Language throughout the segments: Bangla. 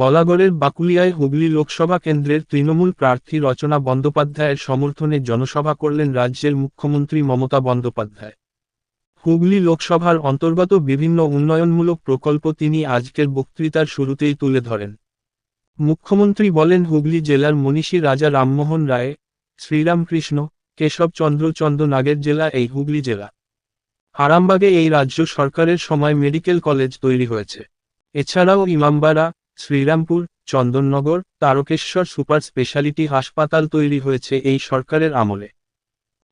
বলাগড়ের বাকুলিয়ায় হুগলি লোকসভা কেন্দ্রের তৃণমূল প্রার্থী রচনা বন্দ্যোপাধ্যায়ের সমর্থনে জনসভা করলেন রাজ্যের মুখ্যমন্ত্রী মমতা বন্দ্যোপাধ্যায়। হুগলি লোকসভার অন্তর্গত বিভিন্ন উন্নয়নমূলক প্রকল্প তিনি আজকের বক্তৃতার শুরুতেই তুলে ধরেন। মুখ্যমন্ত্রী বলেন, হুগলি জেলার মনীষী রাজা রামমোহন রায়, শ্রীরামকৃষ্ণ, কেশবচন্দ্র নাগের জেলা এই হুগলি জেলা। আরামবাগে এই রাজ্য সরকারের সময় মেডিকেল কলেজ তৈরি হয়েছে। এছাড়াও ইমামবাড়া, শ্রীরামপুর, চন্দননগর, তারকেশ্বর সুপার স্পেশালিটি হাসপাতাল তৈরি হয়েছে এই সরকারের আমলে।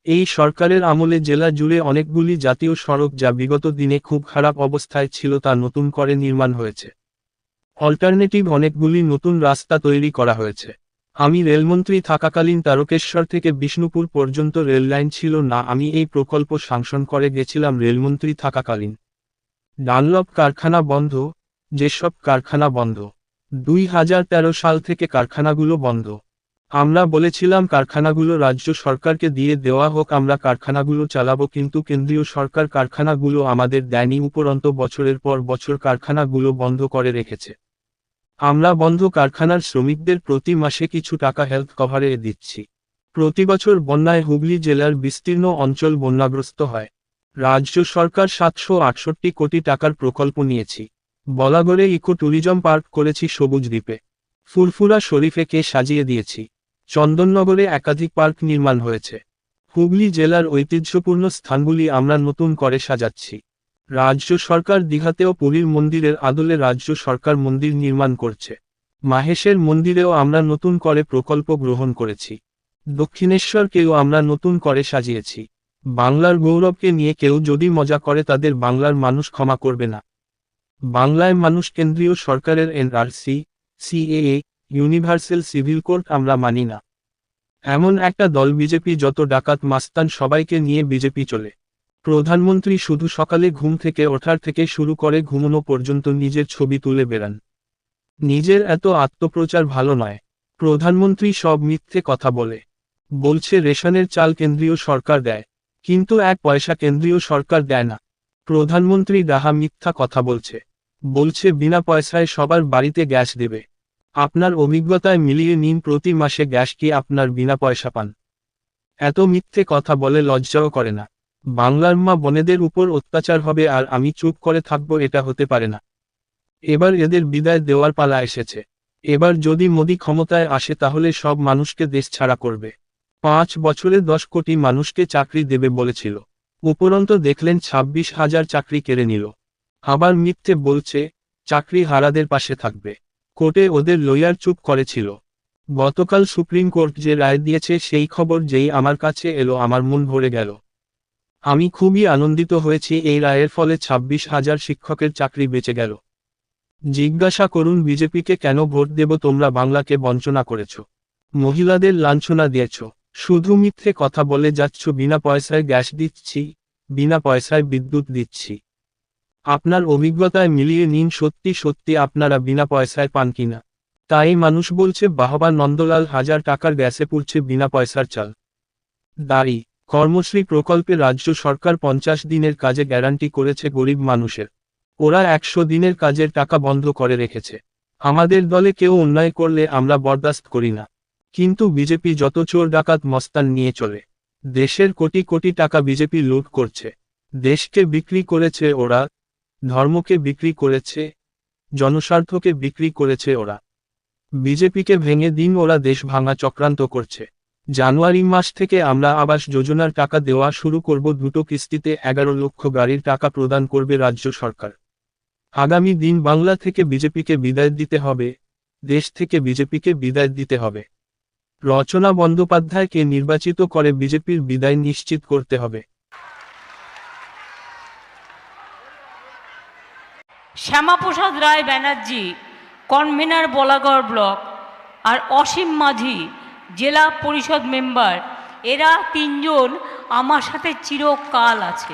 এই সরকারের আমলে জেলা জুড়ে অনেকগুলি জাতীয় সড়ক যা বিগত দিনে খুব খারাপ অবস্থায় ছিল তা নতুন করে নির্মাণ হয়েছে। অল্টারনেটিভ অনেকগুলি নতুন রাস্তা তৈরি করা হয়েছে। আমি রেলমন্ত্রী থাকাকালীন তারকেশ্বর থেকে বিষ্ণুপুর পর্যন্ত রেল লাইন ছিল না, আমি এই প্রকল্প সাংশন করে গেছিলাম রেলমন্ত্রী থাকাকালীন। ডানলপ কারখানা বন্ধ, যেসব কারখানা বন্ধ, 2013 সাল থেকে কারখানাগুলো বন্ধ। আমরা বলেছিলাম কারখানাগুলো রাজ্য সরকারকে দিয়ে দেওয়া হোক, আমরা কারখানাগুলো চালাবো, কিন্তু কেন্দ্রীয় সরকার কারখানাগুলো আমাদের দেয়নি, উপরন্তু বছরের পর বছর কারখানাগুলো বন্ধ করে রেখেছে। আমরা বন্ধ কারখানার শ্রমিকদের প্রতি মাসে কিছু টাকা হেলথ কভারে দিচ্ছি। প্রতিবছর বন্যায় হুগলি জেলার বিস্তীর্ণ অঞ্চল বন্যাগ্রস্ত হয়। রাজ্য সরকার 768 কোটি টাকার প্রকল্প নিয়েছি। বলাগড়ে ইকো ট্যুরিজম পার্ক করেছি, সবুজ দ্বীপে ফুরফুরা শরীফেকে সাজিয়ে দিয়েছি। চন্দননগরে একাধিক পার্ক নির্মাণ হয়েছে। হুগলি জেলার ঐতিহ্যপূর্ণ স্থানগুলি আমরা নতুন করে সাজাচ্ছি। রাজ্য সরকার দীঘাতেও পুরীর মন্দিরের আদলে রাজ্য সরকার মন্দির নির্মাণ করছে। মাহেশের মন্দিরেও আমরা নতুন করে প্রকল্প গ্রহণ করেছি। দক্ষিণেশ্বরকেও আমরা নতুন করে সাজিয়েছি। বাংলার গৌরবকে নিয়ে কেউ যদি মজা করে তাদের বাংলার মানুষ ক্ষমা করবে না। বাংলায় মানুষ কেন্দ্রীয় সরকারের NRC, CAA, universal civil code আমরা মানি না। এমন একটা দল বিজেপি, যত ডাকাত মাস্তান সবাইকে নিয়ে বিজেপি চলে। প্রধানমন্ত্রী শুধু সকালে ঘুম থেকে ওঠার থেকে শুরু করে ঘুমানো পর্যন্ত নিজের ছবি তুলে বেড়ান। নিজের এত আত্মপ্রচার ভালো নয়। প্রধানমন্ত্রী সব মিথ্যে কথা বলছে রেশনের চাল কেন্দ্রীয় সরকার দেয়, কিন্তু 1 পয়সা কেন্দ্রীয় সরকার দেয় না। প্রধানমন্ত্রী ডাহা মিথ্যা কথা বলছে বিনা পয়সায় সবার বাড়িতে গ্যাস দেবে। আপনার অভিজ্ঞতায় মিলিয়ে নিন, প্রতি মাসে গ্যাস কি আপনার বিনা পয়সা পান? এত মিথ্যে কথা বলে লজ্জাও করে না। বাংলার মা বোনেদের উপর অত্যাচার হবে আর আমি চুপ করে থাকবো, এটা হতে পারে না। এবার এদের বিদায় দেওয়ার পালা এসেছে। এবার যদি মোদি ক্ষমতায় আসে তাহলে সব মানুষকে দেশ ছাড়া করবে। 5 বছরে 10 কোটি মানুষকে চাকরি দেবে বলেছিল, উপরন্তু দেখলেন 26,000 চাকরি কেড়ে নিল। আবার মিথ্যে বলছে চাকরি হারাদের পাশে থাকবে। কোর্টে ওদের লয়ার চুপ করেছিল। গতকাল সুপ্রিম কোর্ট যে রায় দিয়েছে সেই খবর যেই আমার কাছে এলো আমার মন ভরে গেল। আমি খুবই আনন্দিত হয়েছি এই রায়ের ফলে 26,000 শিক্ষকের চাকরি বেঁচে গেল। জিজ্ঞাসা করুন বিজেপিকে কেন ভোট দেব? তোমরা বাংলাকে বঞ্চনা করেছ, মহিলাদের লাঞ্ছনা দিয়েছ, শুধু মিথ্যে কথা বলে যাচ্ছ। বিনা পয়সায় গ্যাস দিচ্ছি, বিনা পয়সায় বিদ্যুৎ দিচ্ছি। আপনার অভিজ্ঞতায় মিলিয়ে নিন সত্যি সত্যি আপনারা বিনা পয়সায় পান কিনা। তাই মানুষ বলছে বাহবা, নন্দলাল হাজার টাকার গ্যাসে পুড়ছে বিনা পয়সার চাল। দাঁড়ি কর্মশ্রী প্রকল্পে রাজ্য সরকার 50 দিনের কাজে গ্যারান্টি করেছে গরিব মানুষের। ওরা 100 দিনের কাজের টাকা বন্ধ করে রেখেছে। আমাদের দলে কেউ অন্যায় করলে আমরা বরদাস্ত করি না, কিন্তু বিজেপি যত চোর ডাকাত মস্তান নিয়ে চলে। দেশের কোটি কোটি টাকা বিজেপি লুট করছে। দেশকে বিক্রি করেছে ওরা, ধর্মকে বিক্রি করেছে, জনস্বার্থকে বিক্রি করেছে ওরা। বিজেপিকে ভেঙে দিন, ওরা দেশ ভাঙা চক্রান্ত করছে। জানুয়ারি মাস থেকে আমরা আবাস যোজনার টাকা দেওয়া শুরু করব, 2টো কিস্তিতে 11 লক্ষ গাড়ির টাকা প্রদান করবে রাজ্য সরকার। আগামী দিন বাংলা থেকে বিজেপিকে বিদায় দিতে হবে, দেশ থেকে বিজেপিকে বিদায় দিতে হবে। রচনা বন্দ্যোপাধ্যায়কে নির্বাচিত করে বিজেপির বিদায় নিশ্চিত করতে হবে। শ্যামাপ্রসাদ রায় ব্যানার্জি, কনভেনার বলাগড় ব্লক, আর অসীম মাঝি, জেলা পরিষদ মেম্বার, এরা 3 জন আমার সাথে চিরকাল আছে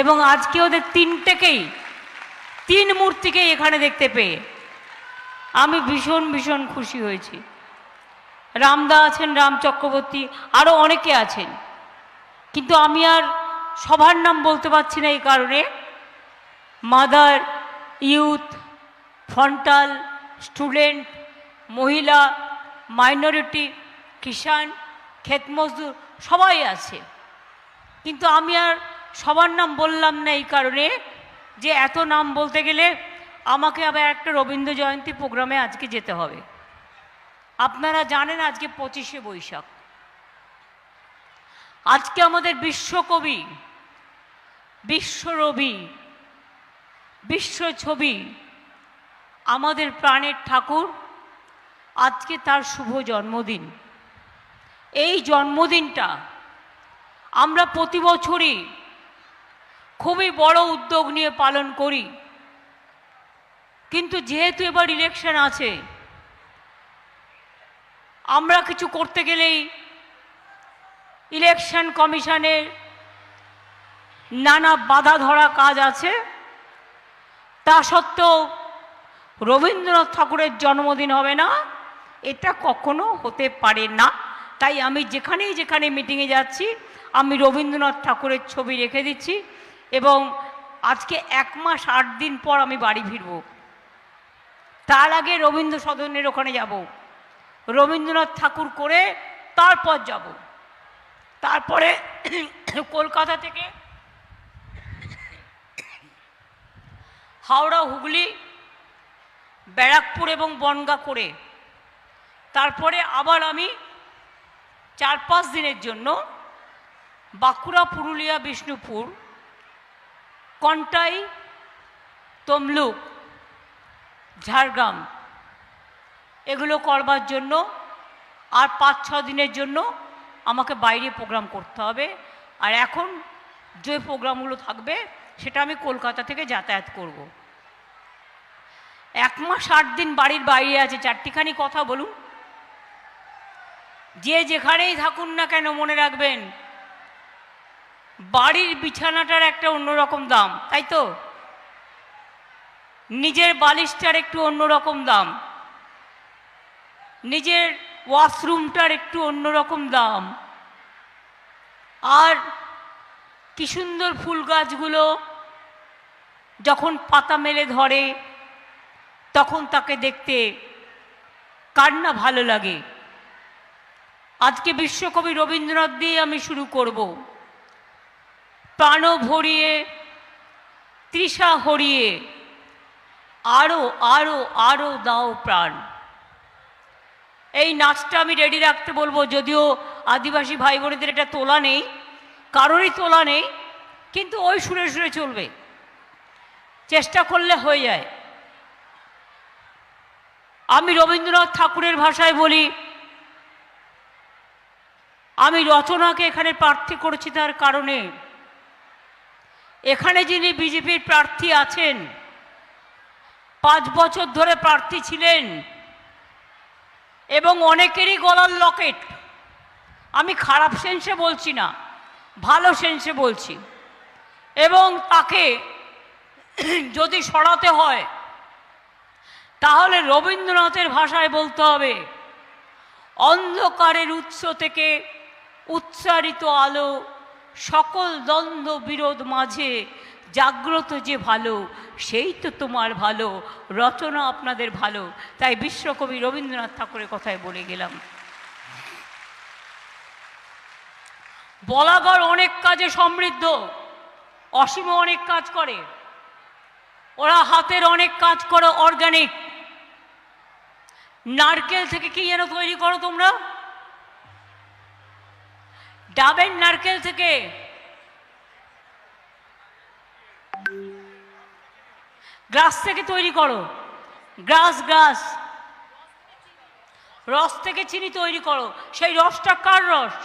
এবং আজকে ওদের 3 মূর্তিকেই এখানে দেখতে পেয়ে আমি ভীষণ খুশি হয়েছি। রামদা আছেন, রাম চক্রবর্তী, আরও অনেকে আছেন, কিন্তু আমি আর সবার নাম বলতে পারছি না। এই কারণে মাদার, ইউথ, ফ্রন্টাল, স্টুডেন্ট, মহিলা, মাইনরিটি, কিষাণ, ক্ষেত মজদুর সবাই আছে। কিন্তু আমি আর সবার নাম বললাম না এই কারণে যে এত নাম বলতে গেলে আমাকে আবার একটা রবীন্দ্র জয়ন্তী প্রোগ্রামে আজকে যেতে হবে। আপনারা জানেন আজকে 25শে বৈশাখ, আজকে আমাদের বিশ্বকবি, বিশ্বরবি, বিশ্বছবি, আমাদের প্রাণের ঠাকুর, আজকে তার শুভ জন্মদিন। এই জন্মদিনটা আমরা প্রতি বছরই খুবই বড় উদ্যোগ নিয়ে পালন করি, কিন্তু যেহেতু এবার ইলেকশন আছে, আমরা কিছু করতে গেলেই ইলেকশন কমিশনের নানা বাধা ধরা কাজ আছে। তা সত্ত্বেও রবীন্দ্রনাথ ঠাকুরের জন্মদিন হবে না, এটা কখনো হতে পারে না। তাই আমি যেখানেই যেখানে মিটিংয়ে যাচ্ছি আমি রবীন্দ্রনাথ ঠাকুরের ছবি রেখে দিচ্ছি, এবং আজকে 1 মাস 8 দিন পর আমি বাড়ি ফিরব। তার আগে রবীন্দ্র সদনের ওখানে যাব, রবীন্দ্রনাথ ঠাকুর করে তারপর যাব। তারপরে কলকাতা থেকে হাওড়া, হুগলি, ব্যারাকপুর এবং বনগাঁ করে তারপরে আবার আমি 4-5 দিনের জন্য বাঁকুড়া, পুরুলিয়া, বিষ্ণুপুর, কন্টাই, তমলুক, ঝাড়গ্রাম এগুলো করবার জন্য আর 5-6 দিনের জন্য আমাকে বাইরে প্রোগ্রাম করতে হবে। আর এখন যে প্রোগ্রামগুলো থাকবে সেটা আমি কলকাতা থেকে যাতায়াত করব। 1 মাস 8 দিন বাড়ির বাইরে আছে। 4টিখানি কথা বলুন, যে যেখানেই থাকুন না কেন মনে রাখবেন বাড়ির বিছানাটার একটা অন্যরকম দাম, তাই তো? নিজের বালিশটার একটু অন্যরকম দাম, নিজের ওয়াশরুমটার একটু অন্যরকম দাম। আর কি সুন্দর ফুল গাছগুলো যখন পাতা মেলে ধরে তখন তাকে দেখতে কার না ভালো লাগে। আজকে বিশ্বকবি রবীন্দ্রনাথ দিয়ে আমি শুরু করব। প্রাণ ভরিয়ে তৃষা হরিয়ে আরো আরো আরো দাও প্রাণ। এই নাচটা আমি রেডি রাখতে বলবো, যদিও আদিবাসী ভাই বোনেদের এটা তোলা নেই, কারোরই তোলা নেই, কিন্তু ওই সুরে সুরে চলবে, চেষ্টা করলে হয়ে যায়। আমি রবীন্দ্রনাথ ঠাকুরের ভাষায় বলি, আমি রচনাকে এখানে প্রার্থী করেছি তার কারণে এখানে যিনি বিজেপির প্রার্থী আছেন, 5 বছর ধরে প্রার্থী ছিলেন এবং অনেকেরই গলার লকেট, আমি খারাপ সেন্সে বলছি না, ভালো সেন্সে বলছি, এবং তাকে যদি সরাতে হয় তাহলে রবীন্দ্রনাথের ভাষায় বলতে হবে, অন্ধকারের উৎস থেকে উচ্চারিত আলো, সকল দ্বন্দ্ব বিরোধ মাঝে জাগ্রত যে ভালো, সেই তো তোমার ভালো, রচনা আপনাদের ভালো। তাই বিশ্বকবি রবীন্দ্রনাথ ঠাকুরের কথায় বলে গেলাম। বলাগড় অনেক কাজে সমৃদ্ধ, অসীমে অনেক কাজ করে, ওরা হাতের অনেক কাজ করে, অর্গানিক। নারকেল থেকে কি যেন তৈরি করো তোমরা? ডাবের নারকেল থেকে, গ্রাস থেকে তৈরি করো, গ্রাস গ্রাস, রস থেকে চিনি তৈরি করো। সেই রসটা কার রস?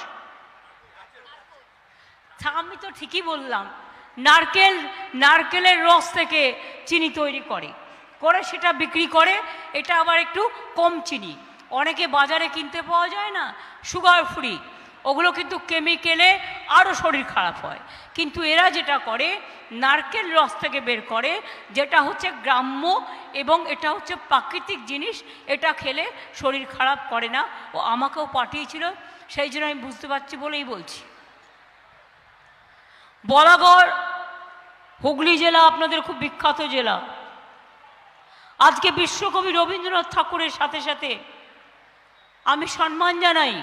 আমি তো ঠিকই বললাম, নারকেল, নারকেলের রস থেকে চিনি তৈরি করে, করে সেটা বিক্রি করে। এটা আবার একটু কম চিনি, অনেকে বাজারে কিনতে পাওয়া যায় না, সুগার ফ্রি, ওগুলো কিন্তু কেমিক্যালে আরও শরীর খারাপ হয়। কিন্তু এরা যেটা করে, নারকেল রস থেকে বের করে, যেটা হচ্ছে গ্রাম্য এবং এটা হচ্ছে প্রাকৃতিক জিনিস, এটা খেলে শরীর খারাপ করে না। ও আমাকেও পাঠিয়েছিল, সেই জন্য আমি বুঝতে পারছি বলেই বলছি। বলাগড় হুগলি জেলা আপনাদের খুব বিখ্যাত জেলা। আজকে বিশ্বকবি রবীন্দ্রনাথ ঠাকুরের সাথে সাথে আমি সম্মান জানাই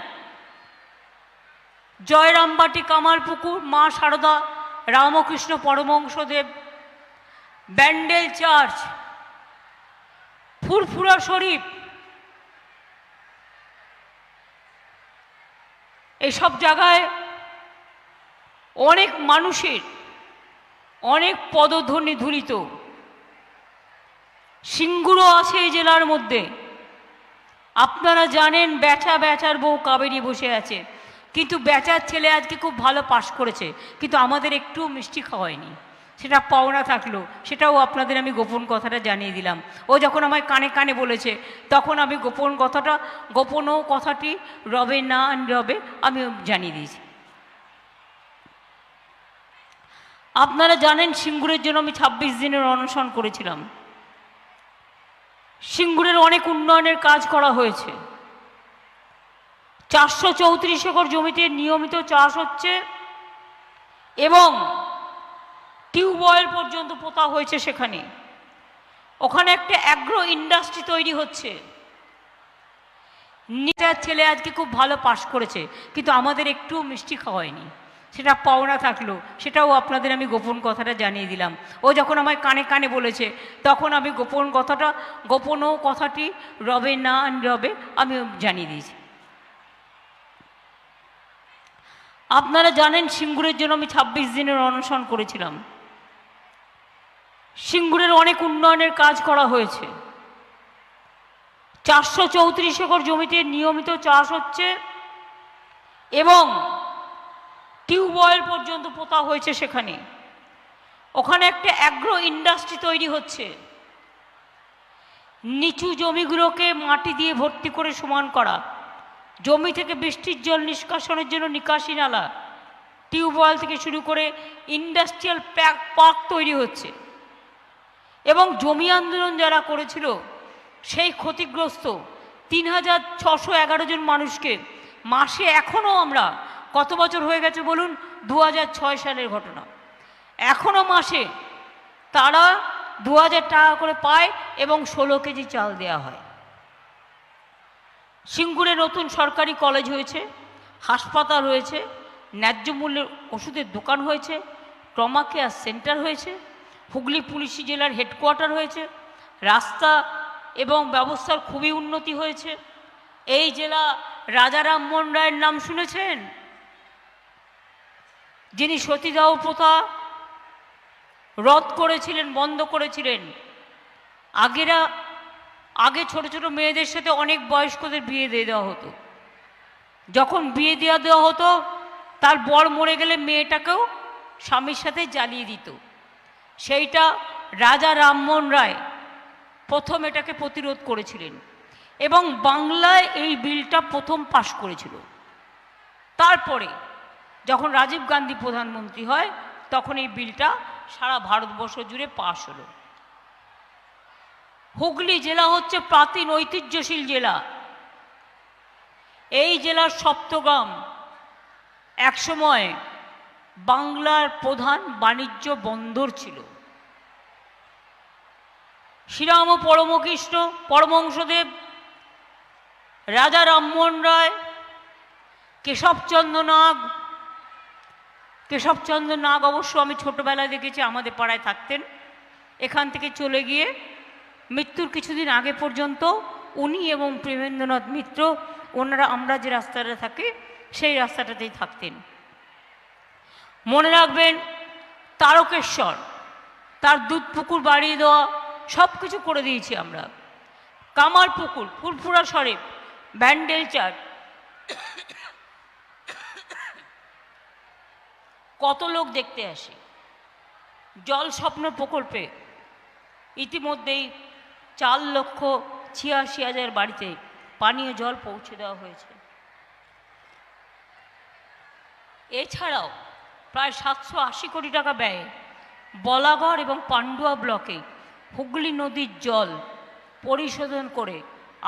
জয়রামবাটি, কামারপুকুর, মা সারদা, রামকৃষ্ণ পরমহংসদেব, ব্যান্ডেল চার্চ, ফুরফুরা শরীফ, এসব জায়গায় অনেক মানুষের অনেক পদধ্বনি ধুলিত। সিঙ্গুরও আছে এই জেলার মধ্যে। আপনারা জানেন বেচার বউ কাবেরী বসে আছে, কিন্তু বেচার ছেলে আজকে খুব ভালো পাশ করেছে, কিন্তু আমাদের একটু মিষ্টি খাওয়ায়নি। সেটা পাওনা থাকলো, সেটাও আপনাদের আমি গোপন কথাটা জানিয়ে দিলাম। ও যখন আমায় কানে কানে বলেছে, তখন আমি গোপনও কথাটি রবে না রবে আমি জানিয়ে দিয়েছি। আপনারা জানেন সিঙ্গুরের জন্য আমি 26 দিনের অনশন করেছিলাম। সিঙ্গুরের অনেক উন্নয়নের কাজ করা হয়েছে। 434 একর জমিতে নিয়মিত চাষ হচ্ছে এবং টিউবওয়েল পর্যন্ত পোতা হয়েছে সেখানে। ওখানে একটা অ্যাগ্রো ইন্ডাস্ট্রি তৈরি হচ্ছে। নিজের ছেলে আজকে খুব ভালো পাশ করেছে, কিন্তু আমাদের একটু মিষ্টি খাওয়ায়নি। সেটা পাওনা থাকলো, সেটাও আপনাদের আমি গোপন কথাটা জানিয়ে দিলাম। ও যখন আমায় কানে কানে বলেছে, তখন আমি গোপনও কথাটি রবে না রবে আমি জানিয়ে দিয়েছি। আপনারা জানেন সিঙ্গুরের জন্য আমি 26 দিনের অনশন করেছিলাম। সিঙ্গুরের অনেক উন্নয়নের কাজ করা হয়েছে। 434 একর জমিতে নিয়মিত চাষ হচ্ছে এবং টিউবওয়েল পর্যন্ত পোতা হয়েছে সেখানে। ওখানে একটা অ্যাগ্রো ইন্ডাস্ট্রি তৈরি হচ্ছে। নিচু জমিগুলোকে মাটি দিয়ে ভর্তি করে সমান করা, জমি থেকে বৃষ্টির জল নিষ্কাশনের জন্য নিকাশি নালা, টিউবওয়েল থেকে শুরু করে ইন্ডাস্ট্রিয়াল পার্ক তৈরি হচ্ছে। এবং জমি আন্দোলন যারা করেছিল সেই ক্ষতিগ্রস্ত 3611 জন মানুষকে মাসে, এখনও আমরা কত বছর হয়ে গেছে বলুন, 2006 সালের ঘটনা, এখনও মাসে তারা 2000 টাকা করে পায় এবং 16 কেজি চাল দেওয়া হয়। সিঙ্গুরে নতুন সরকারি কলেজ হয়েছে, হাসপাতাল হয়েছে, ন্যায্য মূল্যের ওষুধের দোকান হয়েছে, ট্রমা কেয়ার সেন্টার হয়েছে, হুগলি পুলিশি জেলার হেডকোয়ার্টার হয়েছে, রাস্তা এবং ব্যবস্থার খুবই উন্নতি হয়েছে। এই জেলা রাজা রামমোহন রায়ের নাম শুনেছেন, যিনি সতীদাহ প্রথা রদ করেছিলেন, বন্ধ করেছিলেন। আগে ছোট ছোট মেয়েদের সাথে অনেক বয়স্কদের বিয়ে দিয়ে দেওয়া হতো। যখন বিয়ে দেওয়া হতো, তার বর মরে গেলে মেয়েটাকেও স্বামীর সাথে জ্বালিয়ে দিত। সেইটা রাজা রামমোহন রায় প্রথম এটাকে প্রতিরোধ করেছিলেন এবং বাংলায় এই বিলটা প্রথম পাশ করেছিল। তারপরে যখন রাজীব গান্ধী প্রধানমন্ত্রী হয়, তখন এই বিলটা সারা ভারতবর্ষ জুড়ে পাশ হলো। হুগলি জেলা হচ্ছে প্রাচীন ঐতিহ্যশীল জেলা। এই জেলার সপ্তগ্রাম একসময় বাংলার প্রধান বাণিজ্য বন্দর ছিল। শ্রীরাম পরমকৃষ্ণ পরমহংসদেব, রাজা রামমোহন রায়, কেশবচন্দ্র নাগ অবশ্য আমি ছোটবেলায় দেখেছি, আমাদের পাড়ায় থাকতেন। এখান থেকে চলে গিয়ে মৃত্যুর কিছুদিন আগে পর্যন্ত উনি এবং প্রেমেন্দ্রনাথ মিত্র, ওনারা আমরা যে রাস্তাটা থাকি সেই রাস্তাটাতেই থাকতেন। মনে রাখবেন, তারকেশ্বর, তার দুধপুকুর বাড়িয়ে দেওয়া, সব কিছু করে দিয়েছি আমরা। কামারপুকুর, ফুরফুরা শরীফ, ব্যান্ডেল চার্চ, কত লোক দেখতে আসে। জল স্বপ্ন প্রকল্পে ইতিমধ্যেই 4,86,000 বাড়িতে পানীয় জল পৌঁছে দেওয়া হয়েছে। এছাড়াও প্রায় 780 কোটি টাকা ব্যয়ে বলাগড় এবং পান্ডুয়া ব্লকে হুগলি নদীর জল পরিশোধন করে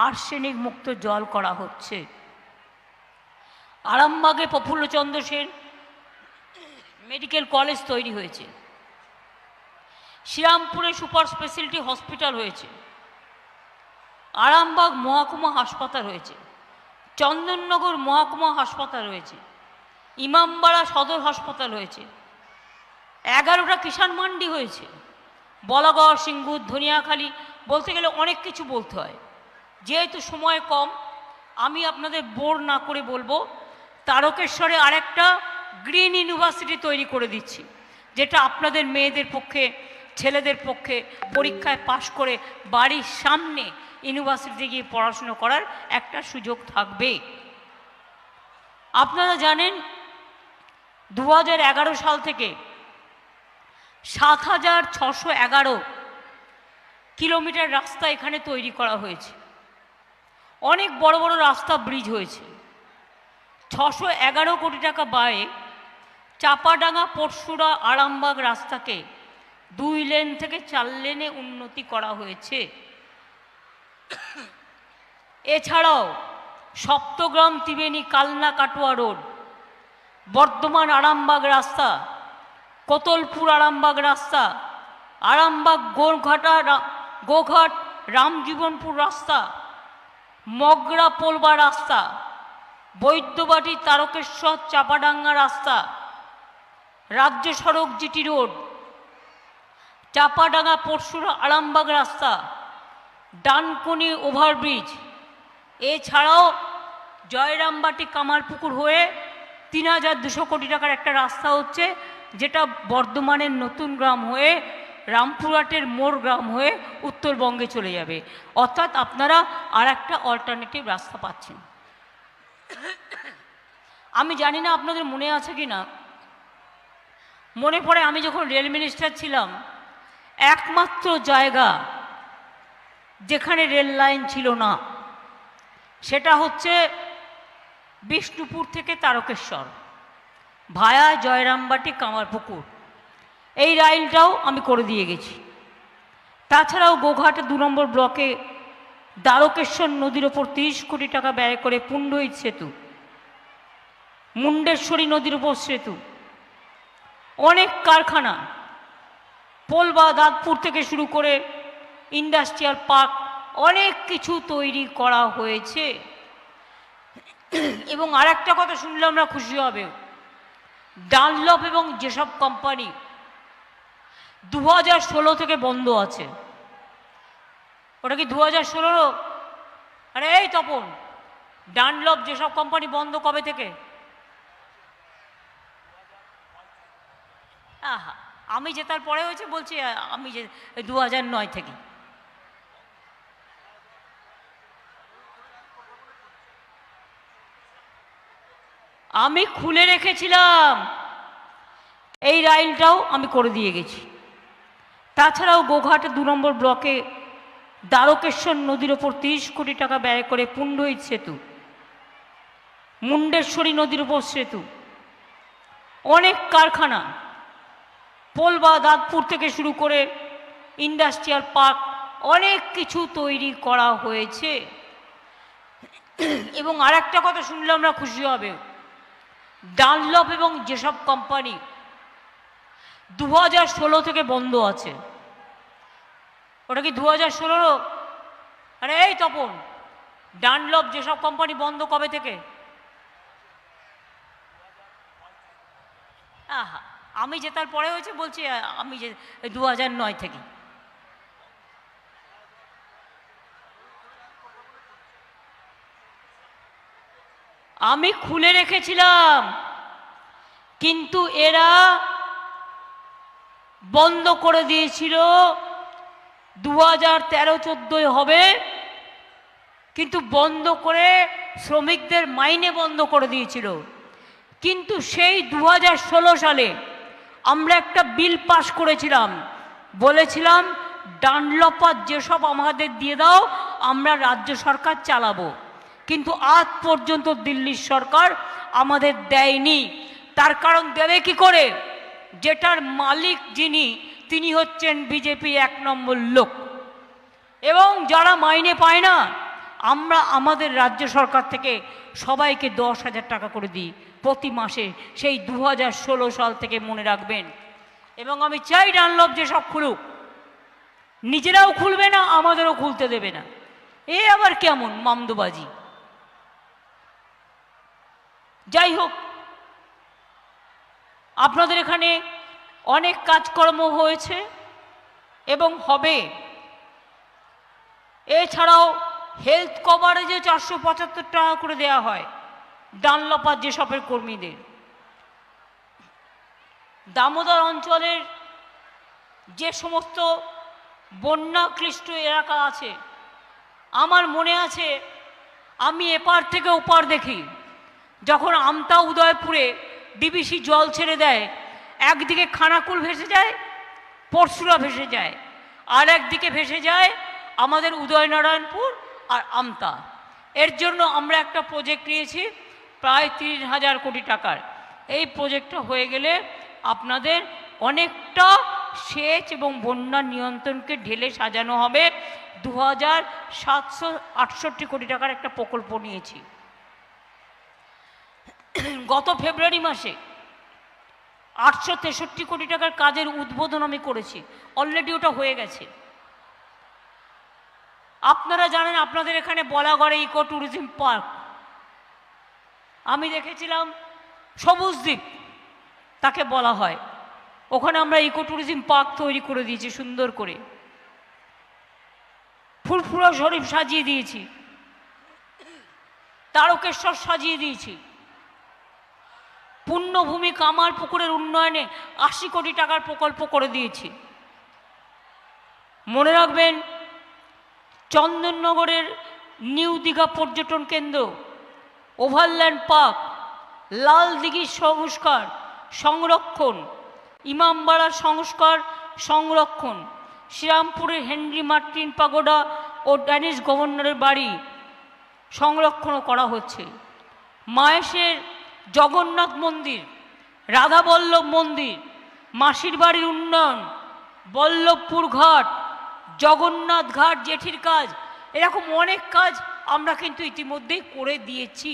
আর্সেনিক মুক্ত জল করা হচ্ছে। আরামবাগে প্রফুল্লচন্দ্র সেন মেডিকেল কলেজ তৈরি হয়েছে। শ্রীরামপুরে সুপার স্পেশালিটি হসপিটাল হয়েছে। আরামবাগ মহকুমা হাসপাতাল হয়েছে, চন্দননগর মহকুমা হাসপাতাল হয়েছে, ইমামবাড়া সদর হাসপাতাল হয়েছে, 11টা কিষাণ মান্ডি হয়েছে, বলাগড়, সিঙ্গুর, ধনিয়াখালী, বলতে গেলে অনেক কিছু বলতে হয়। যেহেতু সময় কম, আমি আপনাদের বোর না করে বলবো, তারকেশ্বরে আরেকটা গ্রিন ইউনিভার্সিটি তৈরি করে দিচ্ছি, যেটা আপনাদের মেয়েদের পক্ষে, ছেলেদের পক্ষে পরীক্ষায় পাশ করে বাড়ির সামনে ইউনিভার্সিটিতে গিয়ে পড়াশুনো করার একটা সুযোগ থাকবে। আপনারা জানেন 2011 সাল থেকে 7,611 কিলোমিটার রাস্তা এখানে তৈরি করা হয়েছে। অনেক বড় বড় রাস্তা, ব্রিজ হয়েছে। 611 কোটি টাকা ব্যয়ে চাপাডাঙ্গা, পরশুরা, আরামবাগ রাস্তাকে 2 লেন থেকে 4 লেনে উন্নতি করা হয়েছে। এছাড়াও সপ্তগ্রাম, ত্রিবেণী, কালনা, কাটোয়া রোড, বর্ধমান আরামবাগ রাস্তা, কোতলপুর আরামবাগ রাস্তা, আরামবাগ গোঘাট রামজীবনপুর রাস্তা, মগরা পোলবা রাস্তা, বৈদ্যবাটি তারকেশ্বর চাপাডাঙ্গা রাস্তা, রাজ্য সড়ক জিটি রোড, চাপাডাঙ্গা পরশুরা আরামবাগ রাস্তা, ডানকুনি ওভারব্রিজ, এছাড়াও জয়রামবাটি কামারপুকুর হয়ে 3,200 কোটি টাকার একটা রাস্তা হচ্ছে, যেটা বর্ধমানের নতুন গ্রাম হয়ে রামপুরহাটের মোড় গ্রাম হয়ে উত্তরবঙ্গে চলে যাবে। অর্থাৎ আপনারা আর একটা অল্টারনেটিভ রাস্তা পাচ্ছেন। আমি জানি না আপনাদের মনে আছে কি না, মনে পড়ে আমি যখন রেল মিনিস্টার ছিলাম, একমাত্র জায়গা যেখানে রেল লাইন ছিল না সেটা হচ্ছে বিষ্ণুপুর থেকে তারকেশ্বর ভায়া জয়রামবাটি কামারপুকুর। এই লাইনটাও আমি করে দিয়ে গেছি। তাছাড়াও গোঘাটে 2 নম্বর ব্লকে দ্বারকেশ্বর নদীর ওপর 30 কোটি টাকা ব্যয় করে পুণ্ডহিত সেতু, মুন্ডেশ্বরী নদীর উপর সেতু, অনেক কারখানা, পোলবা দাঁতপুর থেকে শুরু করে ইন্ডাস্ট্রিয়াল পার্ক, অনেক কিছু তৈরি করা হয়েছে। এবং আর একটা কথা শুনলে আমরা খুশি হবে, ডানলপ এবং যেসব কোম্পানি 2016 থেকে বন্ধ আছে। ওটা কি 2016? আরে এই তপন, ডানলপ যেসব কোম্পানি বন্ধ কবে থেকে? আহা, আমি জেতার পরে হয়েছে বলছি, আমি যে 2009 থেকে। আমি খুলে রেখেছিলাম, এই লাইনটাও আমি করে দিয়ে গেছি। তাছাড়াও গোঘাটে 2 নম্বর ব্লকে দ্বারকেশ্বর নদীর ওপর 30 কোটি টাকা ব্যয় করে পুণ্ডহিত সেতু, মুন্ডেশ্বরী নদীর উপর সেতু, অনেক কারখানা, পোলবা দাঁতপুর থেকে শুরু করে ইন্ডাস্ট্রিয়াল পার্ক, অনেক কিছু তৈরি করা হয়েছে। এবং আর একটা কথা শুনলে আমরা খুশি হবে, ডানলপ এবং যেসব কোম্পানি 2016 থেকে বন্ধ আছে। ওটা কি 2016? আরে এই তপন, ডানলপ যেসব কোম্পানি বন্ধ কবে থেকে? আহা, আমি জেতার পরে হয়েছে বলছি, আমি যে 2009 থেকে। আমি খুলে রেখেছিলাম, কিন্তু এরা বন্ধ করে দিয়েছিল। 2013-14 হবে, কিন্তু বন্ধ করে শ্রমিকদের মাইনে বন্ধ করে দিয়েছিল। কিন্তু সেই 2016 সালে আমরা একটা বিল পাস করেছিলাম, বলেছিলাম ডানলপার যেসব আমাদের দিয়ে দাও, আমরা রাজ্য সরকার চালাবো। কিন্তু আজ পর্যন্ত দিল্লির সরকার আমাদের দেয়নি। তার কারণ দেবে কি করে? যেটার মালিক যিনি, তিনি হচ্ছেন বিজেপি 1 নম্বর লোক। এবং যারা মাইনে পায় না, আমরা আমাদের রাজ্য সরকার থেকে সবাইকে 10,000 টাকা করে দিই প্রতি মাসে, সেই 2016 সাল থেকে, মনে রাখবেন। এবং আমি চাই ডানলপ যেসব খুলুক, নিজেরাও খুলবে না, আমাদেরও খুলতে দেবে না। এ আবার কেমন মামদোবাজি? যাই হোক, আপনাদের এখানে অনেক কাজকর্ম হয়েছে এবং হবে। এছাড়াও হেলথ কভারেজে 475 টাকা করে দেওয়া হয় ডানলপার যেসবের কর্মীদের। দামোদর অঞ্চলের যে সমস্ত বন্যাক্লিষ্ট এলাকা আছে, আমার মনে আছে আমি এপার থেকে ওপার দেখি, যখন আমতা উদয়পুরে ডিবিসি জল ছেড়ে দেয়, একদিকে খানাকুল ভেসে যায়, পরশুরা ভেসে যায়, আর একদিকে ভেসে যায় আমাদের উদয়নারায়ণপুর আর আমতা। এর জন্য আমরা একটা প্রজেক্ট নিয়েছি প্রায় 30,000 কোটি টাকার। এই প্রজেক্টটা হয়ে গেলে আপনাদের অনেকটা সেচ এবং বন্যা নিয়ন্ত্রণকে ঢেলে সাজানো হবে। 2,768 কোটি টাকার একটা প্রকল্প নিয়েছি। গত ফেব্রুয়ারি মাসে 863 কোটি টাকার কাজের উদ্বোধন আমি করেছি, অলরেডি ওটা হয়ে গেছে। আপনারা জানেন আপনাদের এখানে বলাগড়ে ইকো ট্যুরিজম পার্ক, আমি দেখেছিলাম সবুজ দ্বীপ তাকে বলা হয়, ওখানে আমরা ইকো ট্যুরিজম পার্ক তৈরি করে দিয়েছি সুন্দর করে, ফুরফুরা শরীফ সাজিয়ে দিয়েছি, তারকেশ্বর সাজিয়ে দিয়েছি, পুণ্যভূমি কামার পুকুরের উন্নয়নে 80 কোটি টাকার প্রকল্প করে দিয়েছি। মনে রাখবেন, চন্দননগরের নিউ দীঘা পর্যটন কেন্দ্র, ওভারল্যান্ড পার্ক, লাল দিঘির সংস্কার সংরক্ষণ, ইমামবাড়ার সংস্কার সংরক্ষণ, শ্রীরামপুরের হেনরি মার্টিন পাগোডা ও ড্যানিশ গভর্নরের বাড়ি সংরক্ষণও করা হচ্ছে। মাহেশের জগন্নাথ মন্দির, রাধাবল্লভ মন্দির, মাসির বাড়ির উন্নয়ন, বল্লভপুর ঘাট, জগন্নাথ ঘাট জেঠির কাজ, এরকম অনেক কাজ আমরা কিন্তু ইতিমধ্যেই করে দিয়েছি।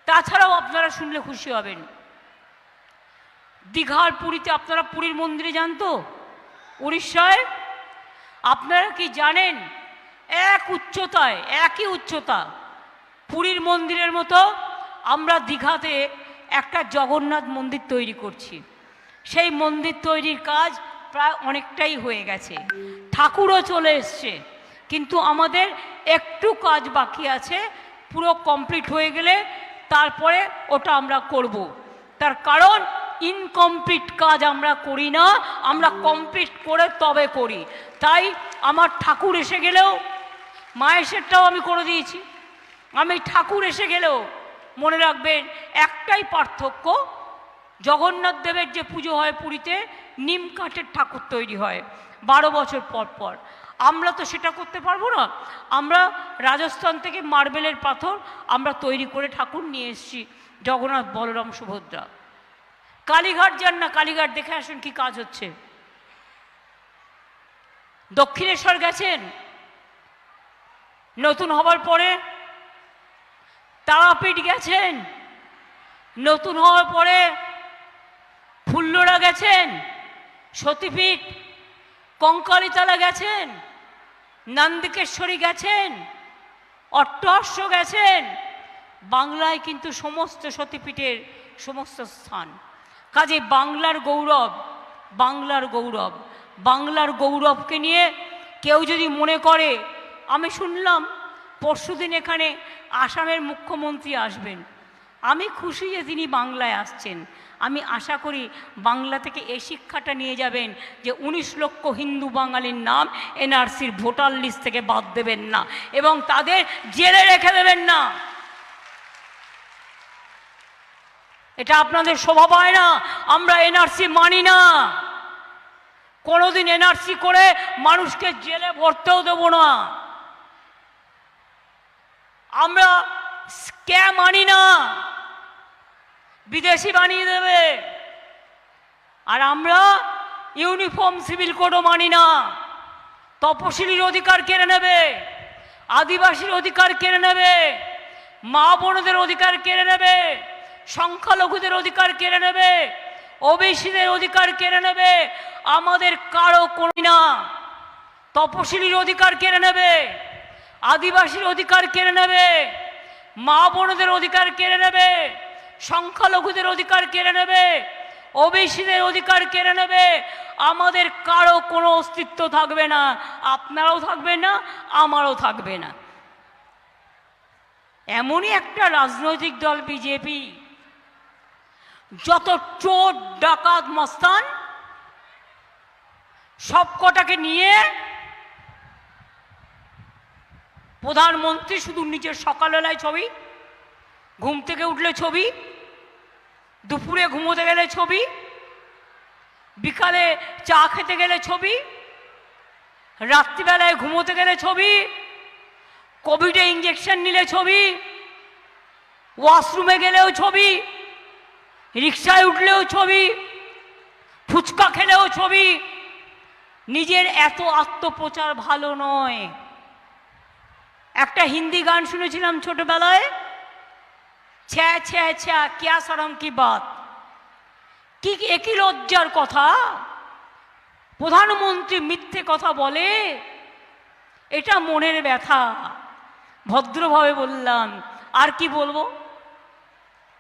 তাছাড়াও আপনারা শুনলে খুশি হবেন, দীঘার পুরীতে, আপনারা পুরীর মন্দিরে যান তো উড়িষ্যায়, আপনারা কি জানেন একই উচ্চতা পুরীর মন্দিরের মতো আমরা দীঘাতে একটা জগন্নাথ মন্দির তৈরি করছি। সেই মন্দির তৈরির কাজ প্রায় অনেকটাই হয়ে গেছে, ঠাকুরও চলে এসছে, কিন্তু আমাদের একটু কাজ বাকি আছে। পুরো কমপ্লিট হয়ে গেলে তারপরে ওটা আমরা করব। তার কারণ ইনকমপ্লিট কাজ আমরা করি না, আমরা কমপ্লিট করে তবে করি। তাই আমার ঠাকুর এসে গেলেও, মায়েশেরটাও আমি করে দিয়েছি, আমি ঠাকুর এসে গেলেও মনে রাখবেন একটাই পার্থক্য, জগন্নাথ দেবের যে পুজো হয় পুরীতে, নিম কাঠের ঠাকুর তৈরি হয় 12 বছর পর পর। আমরা তো সেটা করতে পারবো না, আমরা রাজস্থান থেকে মার্বেলের পাথর আমরা তৈরি করে ঠাকুর নিয়ে এসেছি, জগন্নাথ বলরাম সুভদ্রা। কালীঘাট যান না, কালীঘাট দেখে আসুন কি কাজ হচ্ছে। দক্ষিণেশ্বর গেছেন নতুন হবার পরে, তারাপীঠ গেছেন নতুন হওয়ার পরে, ফুল্লরা গেছেন, সতীপীঠ, কঙ্কালীতলা গেছেন, নন্দিকেশ্বরী গেছেন, অট্টহাস্য গেছেন। বাংলায় কিন্তু সমস্ত সতীপীঠের সমস্ত স্থান। কাজে বাংলার গৌরব, বাংলার গৌরব, বাংলার গৌরবকে নিয়ে কেউ যদি মনে করে, আমি শুনলাম পরশুদিন এখানে আসামের মুখ্যমন্ত্রী আসবেন, আমি খুশি যে তিনি বাংলায় আসছেন। আমি আশা করি বাংলা থেকে এই শিক্ষাটা নিয়ে যাবেন যে 19 লক্ষ হিন্দু বাঙালির নাম এনআরসির ভোটার লিস্ট থেকে বাদ দেবেন না এবং তাদের জেলে রেখে দেবেন না। এটা আপনাদের শোভা পায় না। আমরা এনআরসি মানি না, কোনোদিন এনআরসি করে মানুষকে জেলে ভরতেও দেব না। আমরা স্ক্যাম মানি না, বিদেশি বানিয়ে দেবে। আর আমরা ইউনিফর্ম সিভিল কোডও মানি না। তপশিলির অধিকার কেড়ে নেবে, আদিবাসীর অধিকার কেড়ে নেবে, মা বোনদের অধিকার কেড়ে নেবে, সংখ্যালঘুদের অধিকার কেড়ে নেবে, ওবিসিদের অধিকার কেড়ে নেবে। আমাদের কারো করি না। তপশিলির অধিকার কেড়ে নেবে, আদিবাসীর অধিকার কেড়ে নেবে, মা বোনদের অধিকার কেড়ে নেবে, সংখ্যালঘুদের অধিকার কেড়ে নেবে, ওবিসিদের অধিকার কেড়ে নেবে। আমাদের কারো কোনো অস্তিত্ব থাকবে না, আপনারাও থাকবে না, আমারও থাকবে না। এমনই একটা রাজনৈতিক দল বিজেপি, যত চোর ডাকাত মস্তান সবকটাকে নিয়ে প্রধানমন্ত্রী শুধু নিজের সকালবেলায় ছবি, ঘুম থেকে উঠলে ছবি, দুপুরে ঘুমোতে গেলে ছবি, বিকালে চা খেতে গেলে ছবি, রাত্রিবেলায় ঘুমোতে গেলে ছবি, কোভিডে ইঞ্জেকশন নিলে ছবি, ওয়াশরুমে গেলেও ছবি, রিক্সায় উঠলেও ছবি, ফুচকা খেলেও ছবি। নিজের এত আত্মপ্রচার ভালো নয়। একটা হিন্দি গান শুনেছিলাম ছোটবেলায়, ছ্যা ছ্যা ছ্যা ক্যা শরম কি বাত। কি একই লজ্জার কথা, প্রধানমন্ত্রী মিথ্যে কথা বলে, এটা মনের ব্যথা। ভদ্রভাবে বললাম, আর কি বলবো।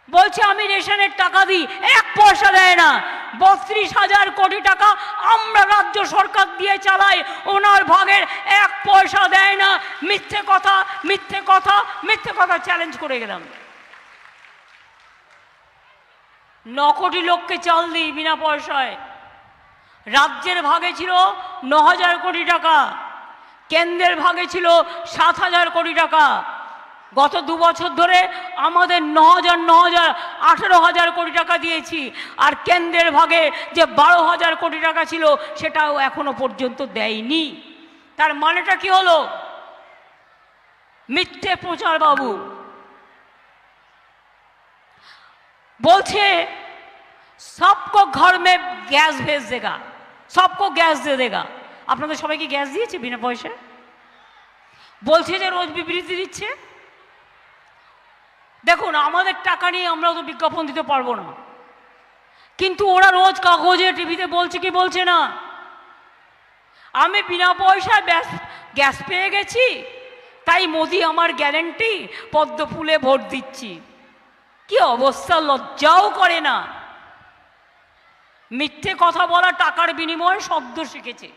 বলছে আমি রেশনের টাকা দিই, 1 পয়সা দেয় না। 32,000 কোটি টাকা আমরা রাজ্য সরকার দিয়ে চালাই, ওনার ভাগের 1 পয়সা দেয় না। মিথ্যে কথা, মিথ্যে কথা, মিথ্যে কথা চ্যালেঞ্জ করে গেলাম। 9 কোটি লোককে চাল দিই বিনা পয়সায়। রাজ্যের ভাগে ছিল 9,000 কোটি টাকা, কেন্দ্রের ভাগে ছিল 7,000 কোটি টাকা। গত 2 বছর ধরে আমাদের 9,000 18,000 কোটি টাকা দিয়েছি। আর কেন্দ্রের ভাগে যে 12,000 কোটি টাকা ছিল সেটাও এখনো পর্যন্ত দেয়নি। তার মানেটা কি হলো? মিথ্যে প্রচার বাবু। बोलছে सबको घर में गैस भेज देगा, सबको गैस दे देगा। আপনাদের সবাইকে গ্যাস দিয়েছে বিনা পয়সায়? বলছে যে রোজ বিবৃতি দিচ্ছে। দেখুন, আমাদের টাকা নিয়ে আমরা তো বিজ্ঞাপন দিতে পারবো না, কিন্তু ওরা রোজ কাগজে টিভিতে বলছে কি বলছে না, আমি বিনা পয়সায় গ্যাস পেয়ে গেছি, তাই মোদি আমার গ্যারেন্টি, পদ্ম ফুলে ভোট দিচ্ছি। কি অবস্থা, লজ্জাও করে না। মিথ্যে কথা বলা টাকার বিনিময়ে শব্দ শিখেছে।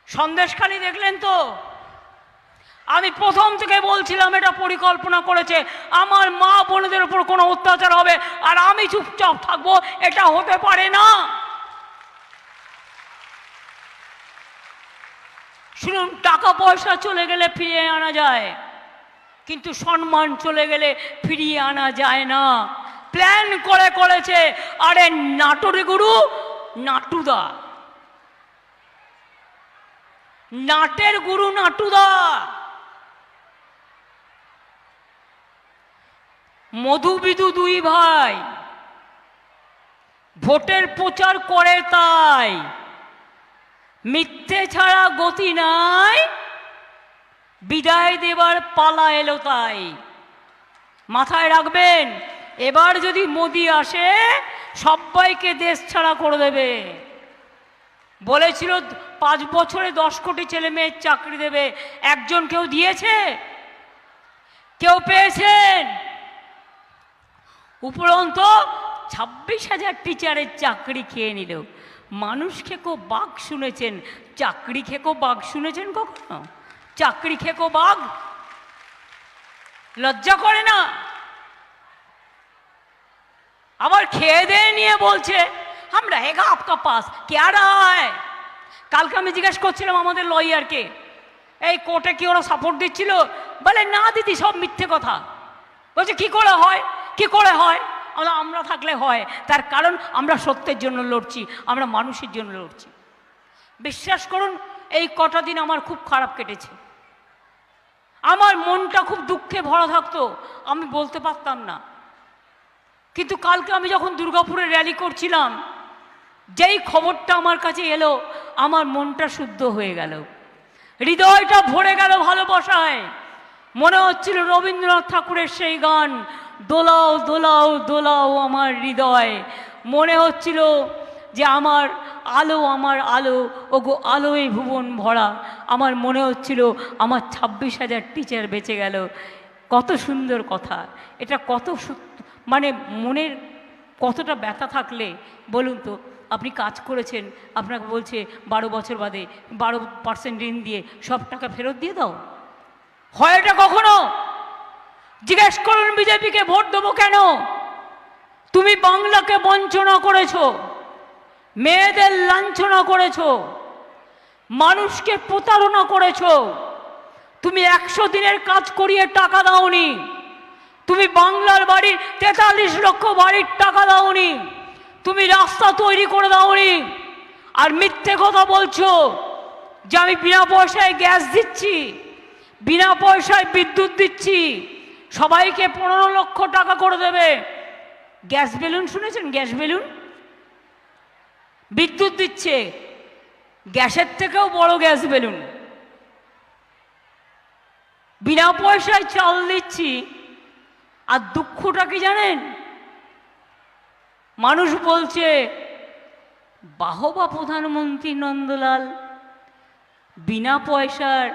সন্দেশখালি দেখলেন তো? আমি প্রথম থেকে বলছিলাম এটা পরিকল্পনা করেছে, আমার মা বোনদের উপর কোনো অত্যাচার হবে আর আমি চুপচাপ থাকবো, এটা হতে পারে না। শুনুন, টাকা পয়সা চলে গেলে ফিরিয়ে আনা যায়, কিন্তু সম্মান চলে গেলে ফিরিয়ে আনা যায় না। প্ল্যান করে করেছে। আরে নাটোরে গুরু নাটুদা, নাটের গুরু নাটুদা। মধুবিদু 2 ভাই ভোটের প্রচার করে, তাই মিথ্যে ছাড়া গতি নাই, বিদায় দেবার পালা এলো তাই। মাথায় রাখবেন, এবার যদি মোদি আসে সবাইকে দেশ ছাড়া করে দেবে। বলেছিল 5 বছরে 10 কোটি ছেলে মেয়ের চাকরি দেবে, একজন কেউ দিয়েছে? কেউ পেয়েছেন? উপরন্ত 26,000 টিচারের চাকরি খেয়ে নিল। মানুষ খেকো বাঘ শুনেছেন, চাকরি খেকো বাঘ শুনেছেন কখনো? চাকরি খেকো বাঘ। লজ্জা করে না? আবার খেয়ে দিয়ে নিয়ে বলছে हम रहेगा आपका पास, क्या रहा है? কালকে আমি জিজ্ঞেস করছিলাম আমাদের লয়ারকে, এই কোর্টে কি ওরা সাপোর্ট দিচ্ছিল? বলে না দিদি, সব মিথ্যে কথা। বলছে কি করে হয়, কি করে হয়? আমরা থাকলে হয়, তার কারণ আমরা সত্যের জন্য লড়ছি, আমরা মানুষের জন্য লড়ছি। বিশ্বাস করুন, এই কটা দিন আমার খুব খারাপ কেটেছে। আমার মনটা খুব দুঃখে ভরা থাকতো, আমি বলতে পারতাম না। কিন্তু কালকে আমি যখন দুর্গাপুরে র্যালি করছিলাম, যেই খবরটা আমার কাছে এলো, আমার মনটা শুদ্ধ হয়ে গেল, হৃদয়টা ভরে গেল ভালোবাসায়। মনে হচ্ছিল রবীন্দ্রনাথ ঠাকুরের সেই গান, দোলাও দোলাও দোলাও আমার হৃদয়। মনে হচ্ছিল যে আমার আলো আমার আলো, ওগো আলোয় ভুবন ভরা। আমার মনে হচ্ছিল আমার 26,000 টিচার বেঁচে গেল। কত সুন্দর কথা এটা, কত মানে মনের কতটা ব্যথা থাকলে বলুন তো। আপনি কাজ করেছেন, আপনাকে বলছে 12 বছর বাদে 12% ঋণ দিয়ে সব টাকা ফেরত দিয়ে দাও। হয় এটা কখনো? জিজ্ঞেস করুন বিজেপিকে ভোট দেবো কেন? তুমি বাংলাকে বঞ্চনা করেছো, মেয়েদের লাঞ্ছনা করেছো, মানুষকে প্রতারণা করেছো। তুমি 100 দিনের কাজ করিয়ে টাকা দাওনি। তুমি বাংলার বাড়ির 43 লক্ষ বাড়ির টাকা দাওনি। তুমি রাস্তা তৈরি করে দাওনি। আর মিথ্যে কথা বলছো যে আমি বিনা পয়সায় গ্যাস দিচ্ছি, বিনা পয়সায় বিদ্যুৎ দিচ্ছি, সবাইকে 15 লক্ষ টাকা করে দেবে। গ্যাস বেলুন শুনেছেন? গ্যাস বেলুন বিদ্যুৎ দিচ্ছে, গ্যাসের থেকেও বড় গ্যাস বেলুন। বিনা পয়সায় চাল দিচ্ছি। আর দুঃখটা কি জানেন? মানুষ বলছে বাহবা প্রধানমন্ত্রী নন্দলাল, বিনা পয়সার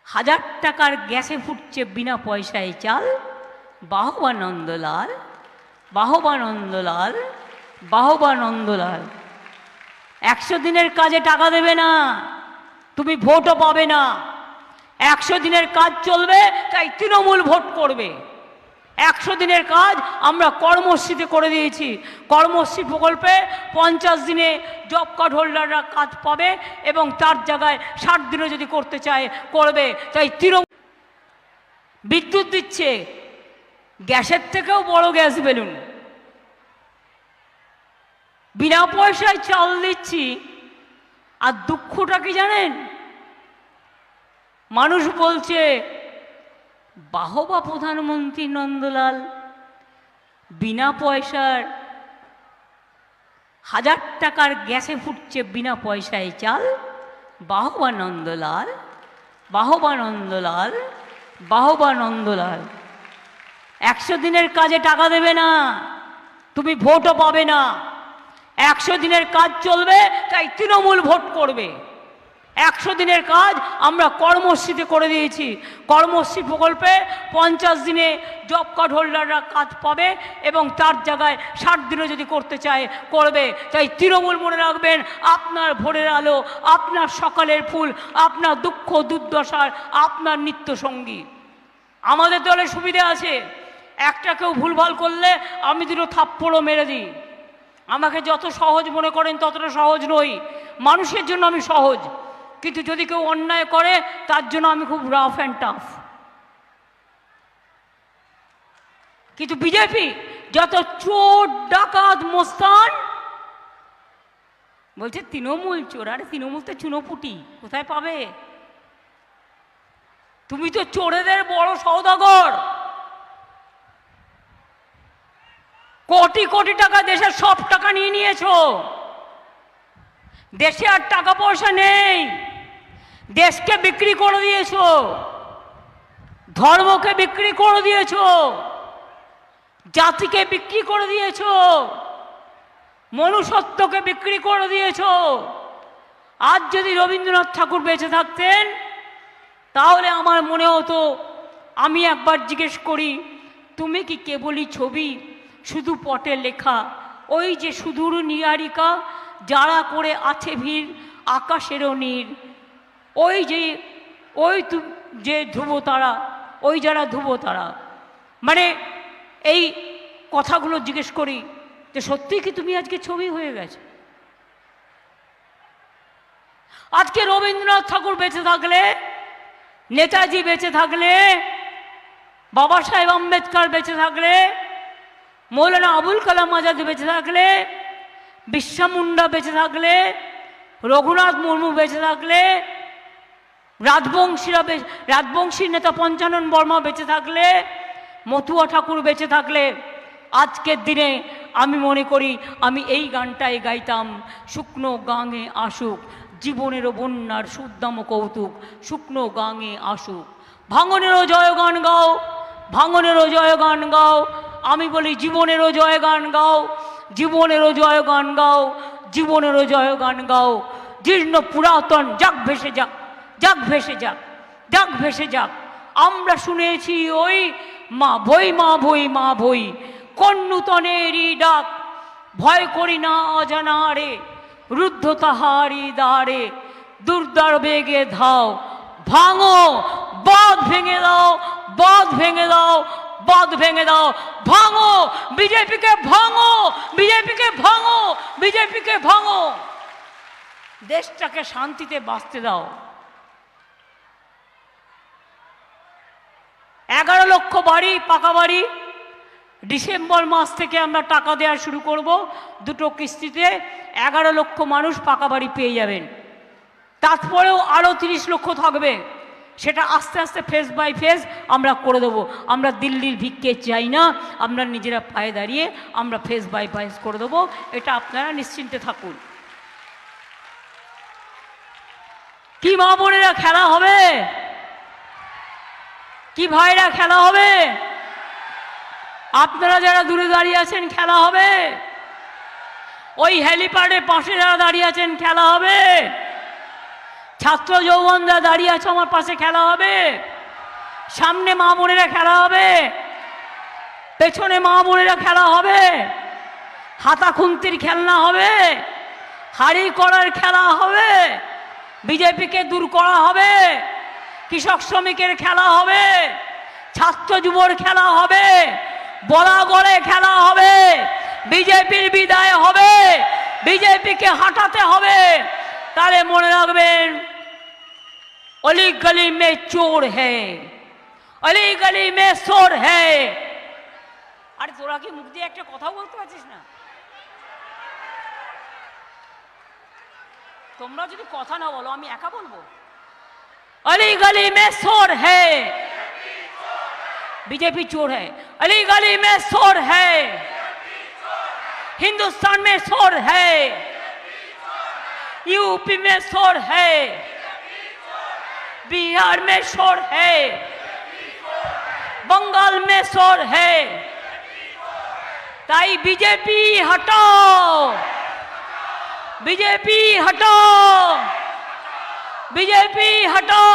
1000 টাকার গ্যাসে ফুটছে বিনা পয়সায় চাল। বাহবা নন্দলাল, বাহবা নন্দলাল, বাহবা নন্দলাল। 100 দিনের কাজে টাকা দেবে না, তুমি ভোটও পাবে না। 100 দিনের কাজ চলবে, তাই তৃণমূল ভোট করবে। 100 দিনের কাজ আমরা কর্মশ্রীতে করে দিয়েছি। কর্মশ্রী প্রকল্পে 50 দিনে জব কার্ড হোল্ডাররা কাজ পাবে এবং তার জায়গায় 60 দিনে যদি করতে চায় করবে। তাই তৃণমূল বিদ্যুৎ দিচ্ছে, গ্যাসের থেকেও বড় গ্যাস বেলুন। বিনা পয়সায় চাল দিচ্ছি। আর দুঃখটা কি জানেন? মানুষ বলছে বাহবা প্রধানমন্ত্রী নন্দলাল, বিনা পয়সার 1000 টাকার গ্যাসে ফুটছে বিনা পয়সায় চাল। বাহবা নন্দলাল, বাহবা নন্দলাল, বাহবা নন্দলাল। 100 দিনের কাজে টাকা দেবে না, তুমি ভোটও পাবে না। 100 দিনের কাজ চলবে, তাই তৃণমূল ভোট করবে। 100 দিনের কাজ আমরা কর্মশ্রীতে করে দিয়েছি। কর্মশ্রী প্রকল্পে 50 দিনে জব কার্ড হোল্ডাররা কাজ পাবে এবং তার জায়গায় 60 দিনে যদি করতে চায় করবে। তাই তৃণমূল মনে রাখবেন, আপনার ভোরের আলো, আপনার সকালের ফুল, আপনার দুঃখ দুর্দশার আপনার নিত্য সঙ্গী। আমাদের দলে সুবিধা আছে, একটা কেউ ভুলভাল করলে আমি দুটো থাপ্পড়ও মেরে দিই। আমাকে যত সহজ মনে করেন ততটা সহজ নই। মানুষের জন্য আমি সহজ, কিন্তু যদি কেউ অন্যায় করে তার জন্য আমি খুব রাফ অ্যান্ড টাফ। কিন্তু বিজেপি যত চোর ডাকাত মোস্তান বলছে তৃণমূল চোর। আরে তৃণমূল তো চুনোপুটি, কোথায় পাবে? তুমি তো চোরেদের বড় সওদাগর। কোটি কোটি টাকা দেশের সব টাকা নিয়ে নিয়েছো। দেশে আর টাকা পয়সা নেই, দেশকে বিক্রি করে দিয়েছো, ধর্মকে বিক্রি করে দিয়েছো, জাতিকে বিক্রি করে দিয়েছো, মনুষ্যত্বকে বিক্রি করে দিয়েছো। আজ যদি রবীন্দ্রনাথ ঠাকুর বেঁচে থাকতেন তাহলে আমার মনে হতো, আমি একবার জিজ্ঞেস করি, তুমি কি কেবলই ছবি, শুধু পটে লেখা, ওই যে সুদূর নিয়ারিকা, যারা করে আছে ভিড় আকাশেরও নীর, ওই যে ধ্রুবতারা, ওই যারা ধ্রুবতারা। মানে এই কথাগুলো জিজ্ঞেস করি যে সত্যি কি তুমি আজকে ছবি হয়ে গেছে? আজকে রবীন্দ্রনাথ ঠাকুর বেঁচে থাকলে, নেতাজি বেঁচে থাকলে, বাবা সাহেব আম্বেদকর বেঁচে থাকলে, মৌলানা আবুল কালাম আজাদ বেঁচে থাকলে, বিরসা মুন্ডা বেঁচে থাকলে, রঘুনাথ মুর্মু বেঁচে থাকলে, রাজবংশী নেতা পঞ্চানন বর্মা বেঁচে থাকলে, মতুয়া ঠাকুর বেঁচে থাকলে, আজকের দিনে আমি মনে করি আমি এই গানটাই গাইতাম, শুকনো গাঙে আসুক জীবনেরও বন্যার সুদ্দাম কৌতুক, শুকনো গাঙে আসুক। ভাঙনেরও জয়গান গাও, ভাঙনেরও জয়গান গাও। আমি বলি জীবনেরও জয়গান গাও, জীবনেরও জয়গান গাও। জীবনেরও জয়গান গাও। জীর্ণ পুরাতন যাক ভেসে যাক, যাক ভেসে যাক, যাক ভেসে যাক। আমরা শুনেছি ওই মা ভই, মা ভই, মা ভই, কোন নূতনেরই ডাক। ভয় করি না অজানারে, রুদ্ধ তাহারি দ্বারে। দুর্দার বেগে ধাও, ভাঙো বাঁধ ভেঙে দাও, বাঁধ ভেঙে দাও, বাঁধ ভেঙে দাও। ভাঙো বিজেপিকে, ভাঙো বিজেপিকে, ভাঙো বিজেপিকে, ভাঙো। দেশটাকে শান্তিতে বাঁচতে দাও। 11 লক্ষ বাড়ি, পাকা বাড়ি ডিসেম্বর মাস থেকে আমরা টাকা দেওয়া শুরু করব। 2টো কিস্তিতে 11 লক্ষ মানুষ পাকা বাড়ি পেয়ে যাবেন। তারপরেও আরও 30 লক্ষ থাকবে, সেটা আস্তে আস্তে ফেজ বাই ফেজ আমরা করে দেবো। আমরা দিল্লির ভিক্ষে চাই না, আমরা নিজেরা পায়ে দাঁড়িয়ে আমরা ফেজ বাই ফেজ করে দেবো। এটা আপনারা নিশ্চিন্তে থাকুন। কি মা বোনেরা খেলা হবে? কি ভাইরা খেলা হবে? আপনারা যারা দূরে দাঁড়িয়ে আছেন খেলা হবে। ওই হেলিপ্যাডের পাশে যারা দাঁড়িয়ে আছেন খেলা হবে। ছাত্র যৌবনরা দাঁড়িয়ে আছে আমার পাশে খেলা হবে। সামনে মা বোনেরা খেলা হবে, পেছনে মা বোনেরা খেলা হবে। হাতা খুন্তির খেলনা হবে, হাড়ি করার খেলা হবে, বিজেপিকে দূর করা হবে, কৃষক শ্রমিকের খেলা হবে, ছাত্র যুবর খেলা হবে, বলাগড়ে খেলা হবে। বিজেপির বিদায় হবে, বিজেপিকে হাঁটাতে হবে। তাহলে মনে রাখবেন, অলি গলি মে চোর হ্যায়, অলি গলি মে চোর হ্যায়। আরে তোরা কি মুখ দিয়ে একটা কথা বলতে পারছিস না? তোমরা যদি কথা না বলো আমি একা বলবো। अली गली में शोर है, बीजेपी चोर है। अली गली में शोर है, हिंदुस्तान में शोर है, यूपी में शोर है, बिहार में शोर है, बंगाल में शोर है। ताई बीजेपी हटाओ, बीजेपी हटाओ, बीजेपी हटाओ।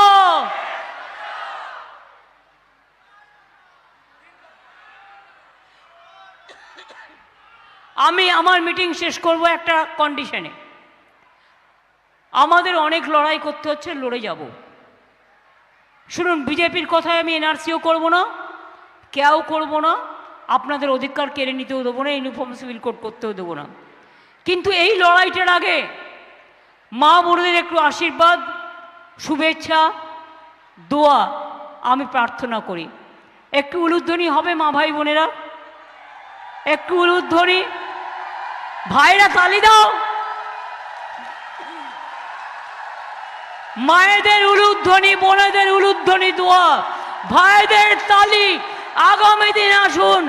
আমি আমার মিটিং শেষ করব একটা কন্ডিশনে। আমাদের অনেক লড়াই করতে হচ্ছে, লড়ে যাব। শুনুন, বিজেপির কথায় আমি এনআরসিও করব না, কেউ করব না, আপনাদের অধিকার কেড়ে নিতেও দেবো না, ইউনিফর্ম সিভিল কোড করতেও দেবো না। কিন্তু এই লড়াইটার আগে মা বোনদের একটু আশীর্বাদ, শুভেচ্ছা, দোয়া আমি প্রার্থনা করি। একটু উলুধ্বনি হবে মা ভাই বোনেরা? একটু উলুধ্বনি। ভাইরা তালি দাও। মায়েদের উলুধ্বনি, বোনেদের উলুধ্বনি, দোয়া, ভাইদের তালি। আগামী দিন আসুন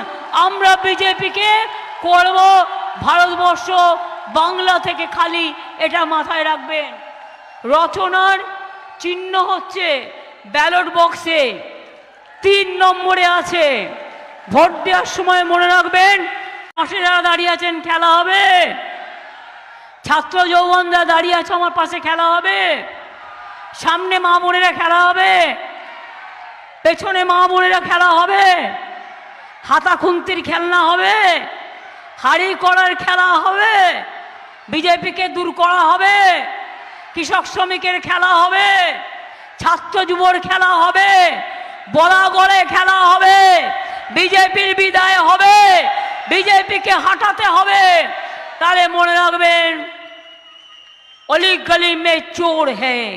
আমরা বিজেপিকে করব ভারতবর্ষ বাংলা থেকে খালি, এটা মাথায় রাখবেন। রচনার চিহ্ন হচ্ছে ব্যালট বক্সে 3 নম্বরে আছে। ভোট দেওয়ার সময় মনে রাখবেন, পাশে যারা দাঁড়িয়ে আছেন খেলা হবে, ছাত্র যৌবনরা দাঁড়িয়ে আছে আমার পাশে খেলা হবে, সামনে মা বোনেরা খেলা হবে, পেছনে মা বোনেরা খেলা হবে, হাতা খুন্তির খেলনা হবে, হাড়ি করার খেলা হবে, বিজেপিকে দূর করা হবে, কৃষক শ্রমিকের খেলা হবে, ছাত্র যুবর খেলা হবে, বলাগড়ে খেলা হবে, বিজেপির বিদায় হবে, বিজেপিকে হাঁটাতে হবে। তাহলে মনে রাখবেন, অলি গলি মে চোর হ্যায়,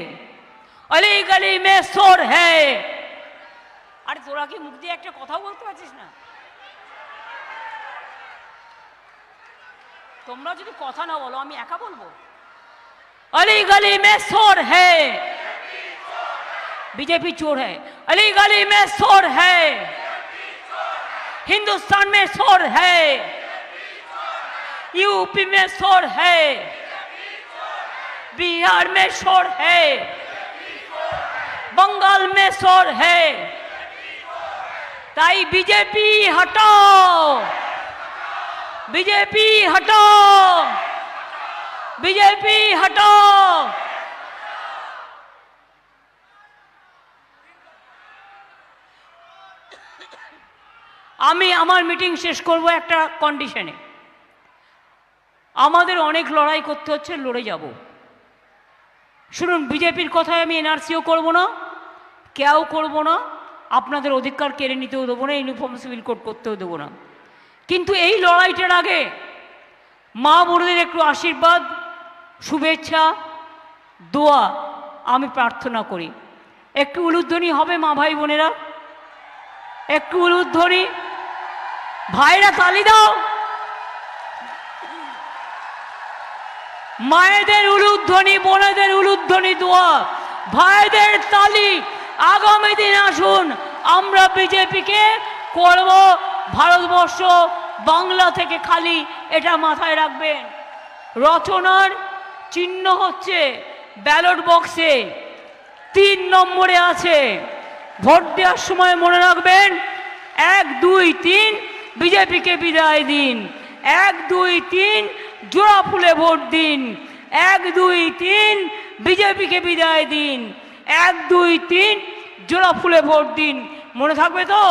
অলি গলি মে চোর হ্যায়। আরে তোরা কি মুখ দিয়ে একটা কথা বলতে পারছিস না? তোমরা যদি কথা না বলো আমি একা বলবো। अली गली में शोर है, बीजेपी चोर है। अली गली में शोर है, हिंदुस्तान में शोर है, यूपी में शोर है, बिहार में शोर है, बंगाल में शोर है। ताई बीजेपी हटाओ, बीजेपी हटाओ, বিজেপি হটাও। আমি আমার মিটিং শেষ করব একটা কন্ডিশনে। আমাদের অনেক লড়াই করতে হচ্ছে, লড়ে যাব। শুনুন, বিজেপির কথায় আমি এনআরসিও করব না, কেউ করব না, আপনাদের অধিকার কেড়ে নিতেও দেবো না, ইউনিফর্ম সিভিল কোড করতেও দেবো না। কিন্তু এই লড়াইটার আগে মা বোনদের একটু আশীর্বাদ, শুভেচ্ছা, দোয়া আমি প্রার্থনা করি। একটু উলুধ্বনি হবে মা ভাই বোনেরা? একটু উলুধ্বনি। ভাইরা তালি দাও। মায়েদের উলুধ্বনি, বোনেদের উলুধ্বনি, দোয়া, ভাইদের তালি। আগামী দিন আসুন আমরা বিজেপিকে করব ভারতবর্ষ বাংলা থেকে খালি, এটা মাথায় রাখবেন। রচনার চিহ্ন হচ্ছে ব্যালট বক্সে 3 নম্বরে আছে। ভোট দেওয়ার সময় মনে রাখবেন 1, 2, 3 বিজেপিকে বিদায় দিন। 1, 2, 3 জোড়া ফুলে ভোট দিন। 1, 2, 3 বিজেপিকে বিদায় দিন। 1, 2, 3 জোড়া ফুলে ভোট দিন। মনে থাকবে তো?